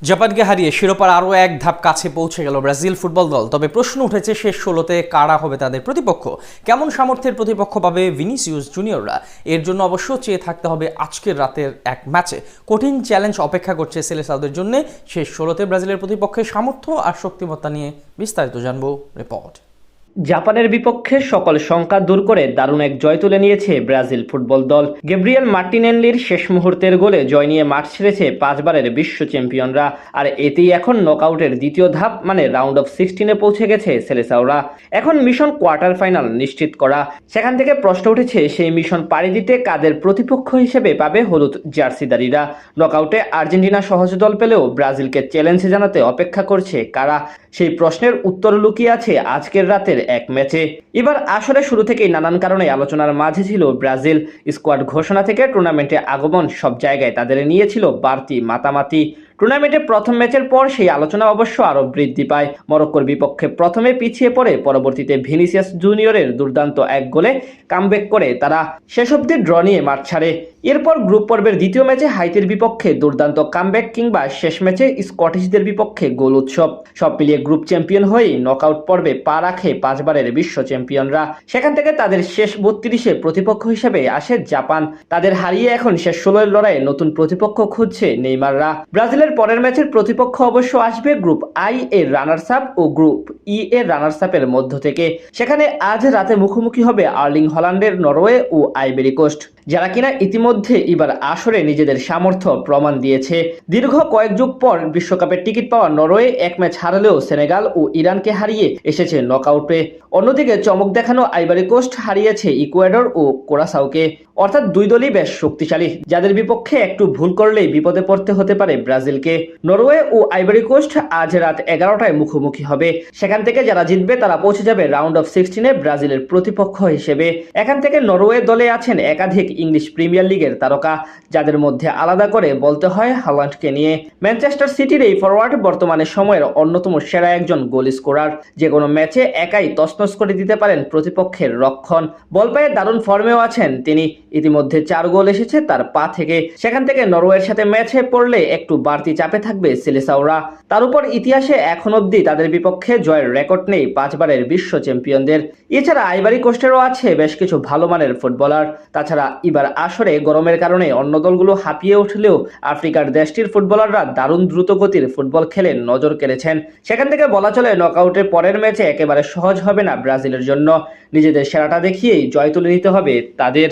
জাপানকে হারিয়ে শিরোপার আরও এক ধাপ কাছে পৌঁছে গেল ব্রাজিল ফুটবল দল। তবে প্রশ্ন উঠেছে শেষ ১৬তে কারা হবে তাদের প্রতিপক্ষ, কেমন সামর্থ্যের প্রতিপক্ষ পাবে ভিনিসিয়াস জুনিয়ররা। এর জন্য অবশ্য চেয়ে থাকতে হবে আজকের রাতের এক ম্যাচে। কঠিন চ্যালেঞ্জ অপেক্ষা করছে সেলেসাওদের জন্য। শেষ ১৬তে ব্রাজিলের প্রতিপক্ষের সামর্থ্য আর শক্তিমত্তা নিয়ে বিস্তারিত জানবো রিপোর্ট। জাপানের বিপক্ষে সকল শঙ্কা দূর করে দারুণ এক জয় তুলে নিয়েছে ব্রাজিল ফুটবল দল। গ্যাব্রিয়েল মার্টিনেল্লির শেষ মুহূর্তের গোলে জয় নিয়ে মাঠ ছেড়েছে 5 বারের বিশ্ব চ্যাম্পিয়নরা। আর এতেই এখন নকআউটের দ্বিতীয় ধাপ মানে রাউন্ড অফ 16-এ পৌঁছে গেছে সেলেসাওরা। এখন মিশন কোয়ার্টার ফাইনাল নিশ্চিত করা। সেখান থেকে প্রশ্ন উঠেছে সেই মিশন পাড়ি দিতে কাদের প্রতিপক্ষ হিসেবে পাবে হলুদ জার্সিদারিরা। নকআউটে আর্জেন্টিনা সহজ দল পেলেও ব্রাজিলকে চ্যালেঞ্জ জানাতে অপেক্ষা করছে কারা, সেই প্রশ্নের উত্তর লুকিয়ে আছে আজকের রাতের এক ম্যাচে। এবার আসলে শুরু থেকেই নানান কারণে আলোচনার মাঝে ছিল ব্রাজিল। স্কোয়াড ঘোষণা থেকে টুর্নামেন্টে আগমন সব জায়গায় তাদের নিয়েছিল বাড়তি মাতামাতি। টুর্নামেন্টে প্রথম ম্যাচের পর সেই আলোচনা অবশ্য আরও বৃদ্ধি পায়। মরক্কোর বিপক্ষে প্রথমে পিছিয়ে পড়ে পরবর্তীতে ভিনিসিয়াস জুনিয়রের দুর্দান্ত এক গোলে কামব্যাক করে তারা শেষ অবধি ড্র নিয়ে মাঠ ছাড়ে। এরপর গ্রুপ পর্বের দ্বিতীয় ম্যাচে হাইতির বিপক্ষে দুর্দান্ত কামব্যাক, কিংবা শেষ ম্যাচে স্কটিশদের বিপক্ষে গোল উৎসব। সব মিলিয়ে গ্রুপ চ্যাম্পিয়ন হয়েই নকআউট পর্বে পা রাখে 5 বারের বিশ্ব চ্যাম্পিয়নরা। সেখান থেকে তাদের শেষ 32-এ প্রতিপক্ষ হিসেবে আসে জাপান। তাদের হারিয়ে এখন শেষ 16-এর লড়াইয়ে নতুন প্রতিপক্ষ খুঁজছে নেইমাররা। ব্রাজিলের পরের ম্যাচের প্রতিপক্ষ অবশ্য আসবে গ্রুপ আই এর রানার্স আপ ও গ্রুপ ই এর রানার্স আপের মধ্য থেকে। সেখানে আজ রাতে মুখোমুখি হবে আর্লিং হল্যান্ডের নরওয়ে ও আইভরি কোস্ট, যারা কিনা ইতিমধ্যে এবার আসরে নিজেদের সামর্থ্য প্রমাণ দিয়েছে। দীর্ঘ কয়েক যুগ পর বিশ্বকাপের টিকিট পাওয়া নরওয়ে এক ম্যাচ হারালেও সেনেগাল ও ইরানকে হারিয়ে এসেছে নকআউটে। অন্যদিকে চমক দেখানো আইভরি কোস্ট হারিয়েছে ইকুয়েডর ও কোরাসাওকে। অর্থাৎ দুই দলই বেশ শক্তিশালী, যাদের বিপক্ষে একটু ভুল করলেই বিপদে পড়তে হতে পারে ব্রাজিলকে। নরওয়ে ও আইভরি কোস্ট আজ রাত 11টায় মুখোমুখি হবে। সেখান থেকে যারা জিতবে তারা পৌঁছে যাবে রাউন্ড অফ 16-এ ব্রাজিলের প্রতিপক্ষ হিসেবে। এখান থেকে নরওয়ে দলে আছেন একাধিক ইংলিশ প্রিমিয়ার লিগের তারকা, যাদের মধ্যে আলাদা করে বলতে হয় হল্যান্ডকে নিয়ে। ম্যানচেস্টার সিটির এই ফরওয়ার্ড বর্তমানে সময়ের অন্যতম সেরা একজন গোল স্কোরার। যে কোনো ম্যাচে একাই তছনছ করে দিতে পারেন প্রতিপক্ষের রক্ষণ। বল পায়ে দারুণ ফর্মেও আছেন তিনি। ইতিমধ্যে 4 গোল এসেছে তার পা থেকে। সেখান থেকে নরওয়ের সাথে ম্যাচে পড়লে একটু বাড়তি চাপে থাকবে সেলেসাওরা। তার উপর ইতিহাসে এখন অবধি তাদের বিপক্ষে জয়ের রেকর্ড নেই 5 বারের বিশ্ব চ্যাম্পিয়নদের। এছাড়া আইভরি কোস্টেরও আছে বেশ কিছু ভালো মানের ফুটবলার। তাছাড়া এবার আসরে গরমের কারণে অন্য দলগুলো হাঁপিয়ে উঠলেও আফ্রিকার দেশটির ফুটবলাররা দারুণ দ্রুতগতির ফুটবল খেলে নজর কেড়েছেন। সেখান থেকে বলা চলে নকআউটের পরের ম্যাচে একেবারে সহজ হবে না ব্রাজিলের জন্য। নিজেদের সেরাটা দেখিয়েই জয় তুলে নিতে হবে তাদের।